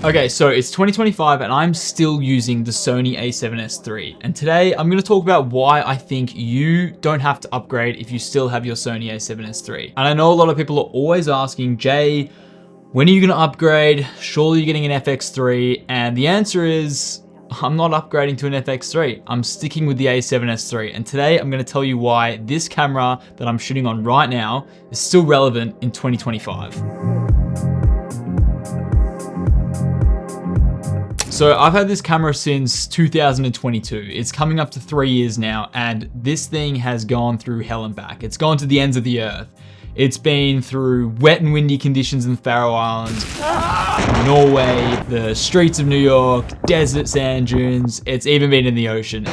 Okay, so it's 2025 and I'm still using the Sony A7S III. And today I'm gonna talk about why I think you don't have to upgrade if you still have your Sony A7S III. And I know a lot of people are always asking, Jay, when are you gonna upgrade? Surely you're getting an FX3. And the answer is, I'm not upgrading to an FX3. I'm sticking with the A7S III. And today I'm gonna tell you why this camera that I'm shooting on right now is still relevant in 2025. So I've had this camera since 2022. It's coming up to 3 years now, and this thing has gone through hell and back. It's gone to the ends of the earth. It's been through wet and windy conditions in the Faroe Islands, Norway, the streets of New York, desert sand dunes. It's even been in the ocean.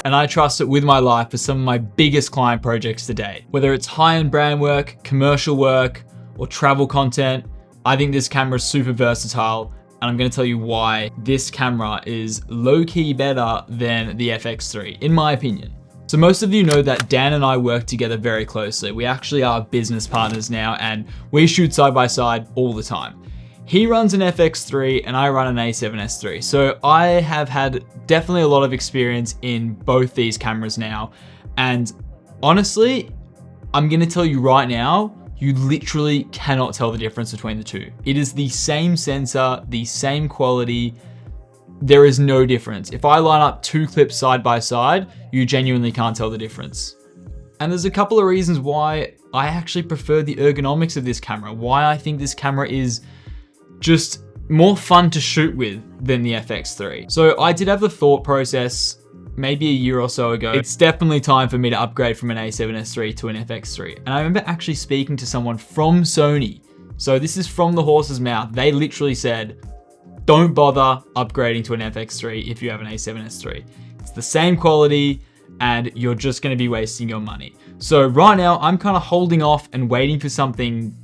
And I trust it with my life for some of my biggest client projects to date. Whether it's high-end brand work, commercial work, or travel content, I think this camera is super versatile. And I'm gonna tell you why this camera is low-key better than the FX3, in my opinion. So most of you know that Dan and I work together very closely. We actually are business partners now, and we shoot side by side all the time. He runs an FX3 and I run an A7S III. So I have had definitely a lot of experience in both these cameras now. And honestly, I'm gonna tell you right now, you literally cannot tell the difference between the two. It is the same sensor, the same quality. There is no difference. If I line up two clips side by side, you genuinely can't tell the difference. And there's a couple of reasons why I actually prefer the ergonomics of this camera, why I think this camera is just more fun to shoot with than the FX3. So I did have the thought process maybe a year or so ago. It's definitely time for me to upgrade from an A7S III to an FX3. And I remember actually speaking to someone from Sony. So this is from the horse's mouth. They literally said, don't bother upgrading to an FX3 if you have an A7S III. It's the same quality and you're just gonna be wasting your money. So right now I'm kind of holding off and waiting for something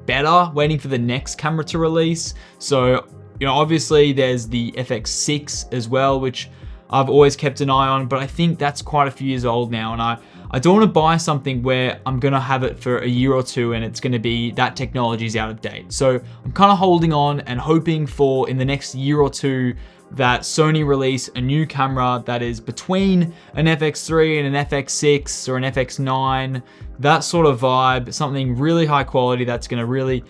better, waiting for the next camera to release. So, you know, obviously there's the FX6 as well, which I've always kept an eye on, but I think that's quite a few years old now. And I don't want to buy something where I'm going to have it for a year or two and it's going to be that technology is out of date. So I'm kind of holding on and hoping for in the next year or two that Sony release a new camera that is between an FX3 and an FX6 or an FX9, that sort of vibe, something really high quality that's going to really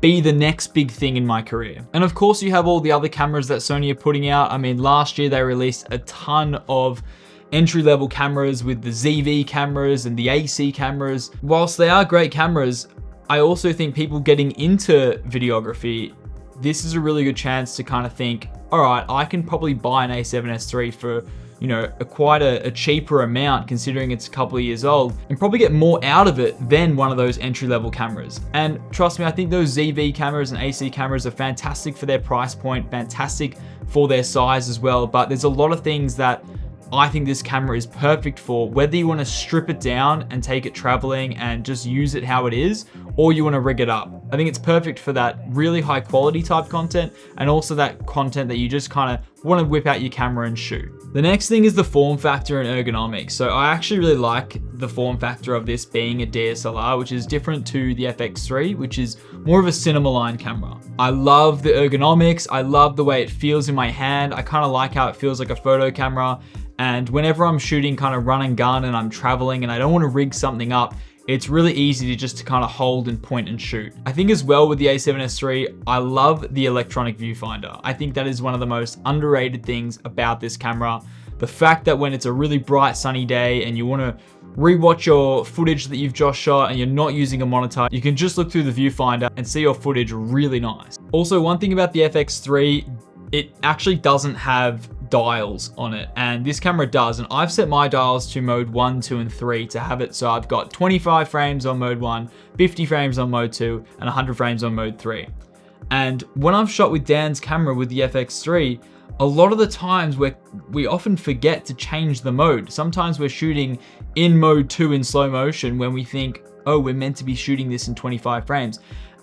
be the next big thing in my career. And of course you have all the other cameras that Sony are putting out. I mean, last year they released a ton of entry-level cameras with the ZV cameras and the AC cameras. Whilst they are great cameras, I also think people getting into videography, this is a really good chance to kind of think, all right, I can probably buy an A7S III for, you know, quite a cheaper amount considering it's a couple of years old and probably get more out of it than one of those entry-level cameras. And trust me, I think those ZV cameras and AC cameras are fantastic for their price point, fantastic for their size as well. But there's a lot of things that I think this camera is perfect for, whether you want to strip it down and take it traveling and just use it how it is, or you want to rig it up. I think it's perfect for that really high quality type content and also that content that you just kind of want to whip out your camera and shoot. The next thing is the form factor and ergonomics. So I actually really like the form factor of this being a DSLR, which is different to the FX3, which is more of a cinema line camera. I love the ergonomics. I love the way it feels in my hand. I kind of like how it feels like a photo camera. And whenever I'm shooting kind of run and gun and I'm traveling and I don't want to rig something up, it's really easy to just kind of hold and point and shoot. I think as well with the A7S III, I love the electronic viewfinder. I think that is one of the most underrated things about this camera. The fact that when it's a really bright sunny day and you want to rewatch your footage that you've just shot and you're not using a monitor, you can just look through the viewfinder and see your footage really nice. Also, one thing about the FX3, it actually doesn't have dials on it, and this camera does, and I've set my dials to mode 1, 2, and 3 to have it so I've got 25 frames on mode 1, 50 frames on mode 2, and 100 frames on mode 3. And when I've shot with Dan's camera with the FX3, a lot of the times we often forget to change the mode. Sometimes we're shooting in mode 2 in slow motion when we think, oh, we're meant to be shooting this in 25 frames.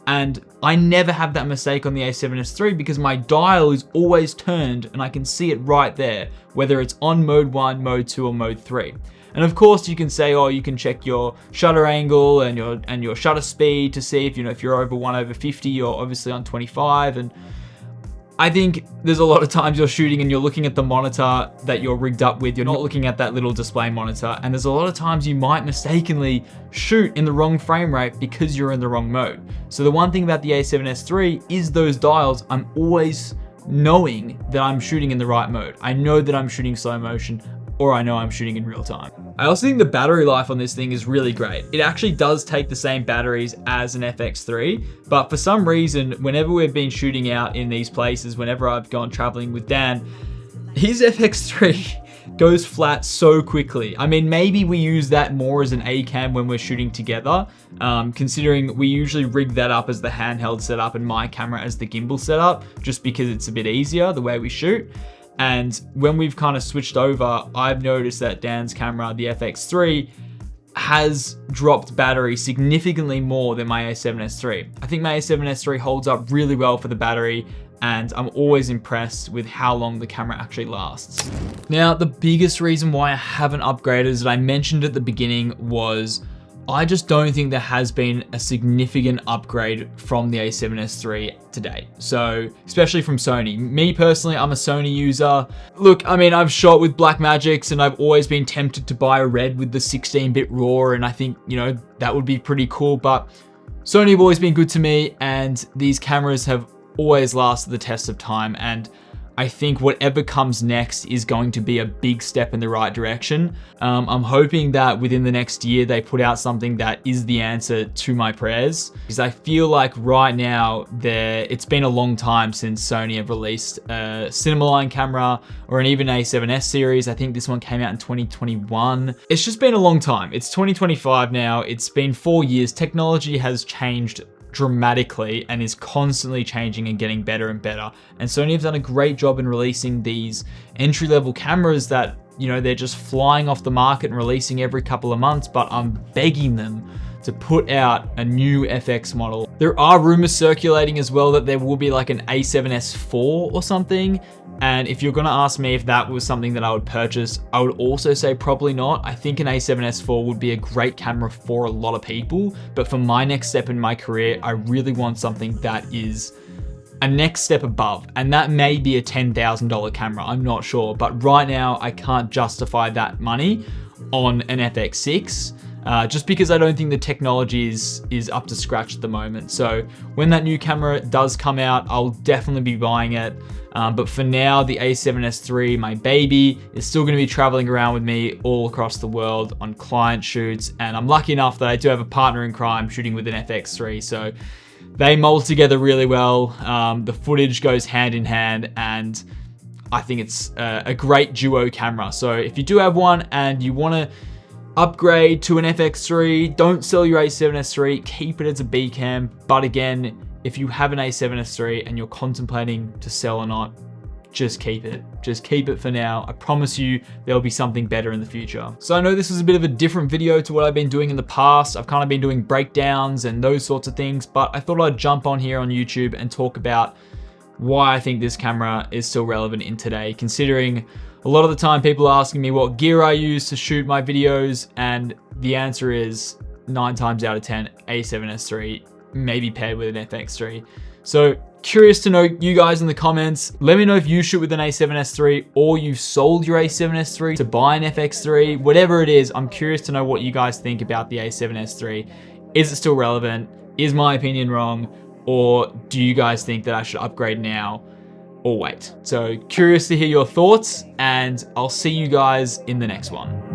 And I never have that mistake on the A7S III because my dial is always turned and I can see it right there, whether it's on mode 1, mode 2, or mode 3. And of course you can say, oh, you can check your shutter angle and your shutter speed to see if, you know, if you're over 1/50, you're obviously on 25. And I think there's a lot of times you're shooting and you're looking at the monitor that you're rigged up with. You're not looking at that little display monitor. And there's a lot of times you might mistakenly shoot in the wrong frame rate because you're in the wrong mode. So the one thing about the A7S III is those dials. I'm always knowing that I'm shooting in the right mode. I know that I'm shooting slow motion, or I know I'm shooting in real time. I also think the battery life on this thing is really great. It actually does take the same batteries as an FX3, but for some reason, whenever we've been shooting out in these places, whenever I've gone traveling with Dan, his FX3 goes flat so quickly. I mean, maybe we use that more as an A cam when we're shooting together, considering we usually rig that up as the handheld setup and my camera as the gimbal setup, just because it's a bit easier the way we shoot. And when we've kind of switched over, I've noticed that Dan's camera, the FX3, has dropped battery significantly more than my A7S III. I think my A7S III holds up really well for the battery, and I'm always impressed with how long the camera actually lasts. Now, the biggest reason why I haven't upgraded, as I mentioned at the beginning, was I just don't think there has been a significant upgrade from the A7S III to date. So, especially from Sony. Me personally, I'm a Sony user. Look, I mean, I've shot with Blackmagics and I've always been tempted to buy a Red with the 16-bit RAW, and I think, you know, that would be pretty cool, but Sony have always been good to me, and these cameras have always lasted the test of time, and I think whatever comes next is going to be a big step in the right direction. I'm hoping that within the next year they put out something that is the answer to my prayers, because I feel like right now it's been a long time since Sony have released a cinema line camera or an even A7S series. I think this one came out in 2021. It's just been a long time. It's 2025 now. It's been 4 years. Technology has changed dramatically and is constantly changing and getting better and better. And Sony have done a great job in releasing these entry-level cameras that, you know, they're just flying off the market and releasing every couple of months, but I'm begging them to put out a new FX model. There are rumors circulating as well that there will be like an A7S IV or something. And if you're gonna ask me if that was something that I would purchase, I would also say probably not. I think an A7S IV would be a great camera for a lot of people, but for my next step in my career, I really want something that is a next step above, and that may be a $10,000 camera, I'm not sure. But right now, I can't justify that money on an FX6. Just because I don't think the technology is up to scratch at the moment. So when that new camera does come out, I'll definitely be buying it. But for now, the A7S III, my baby, is still gonna be traveling around with me all across the world on client shoots. And I'm lucky enough that I do have a partner in crime shooting with an FX3. So they mold together really well. The footage goes hand in hand, and I think it's a great duo camera. So if you do have one and you wanna upgrade to an FX3, don't sell your A7S III, keep it as a B cam. But again, if you have an A7S III and you're contemplating to sell or not, just keep it. Just keep it for now. I promise you there'll be something better in the future. So I know this is a bit of a different video to what I've been doing in the past. I've kind of been doing breakdowns and those sorts of things, but I thought I'd jump on here on YouTube and talk about why I think this camera is still relevant in today, considering a lot of the time people are asking me what gear I use to shoot my videos, and the answer is 9 times out of 10, A7S III, maybe paired with an FX3. So curious to know you guys in the comments. Let me know if you shoot with an A7S III or you've sold your A7S III to buy an FX3, whatever it is. I'm curious to know what you guys think about the A7S III. Is it still relevant? Is my opinion wrong? Or do you guys think that I should upgrade now or wait? So curious to hear your thoughts, and I'll see you guys in the next one.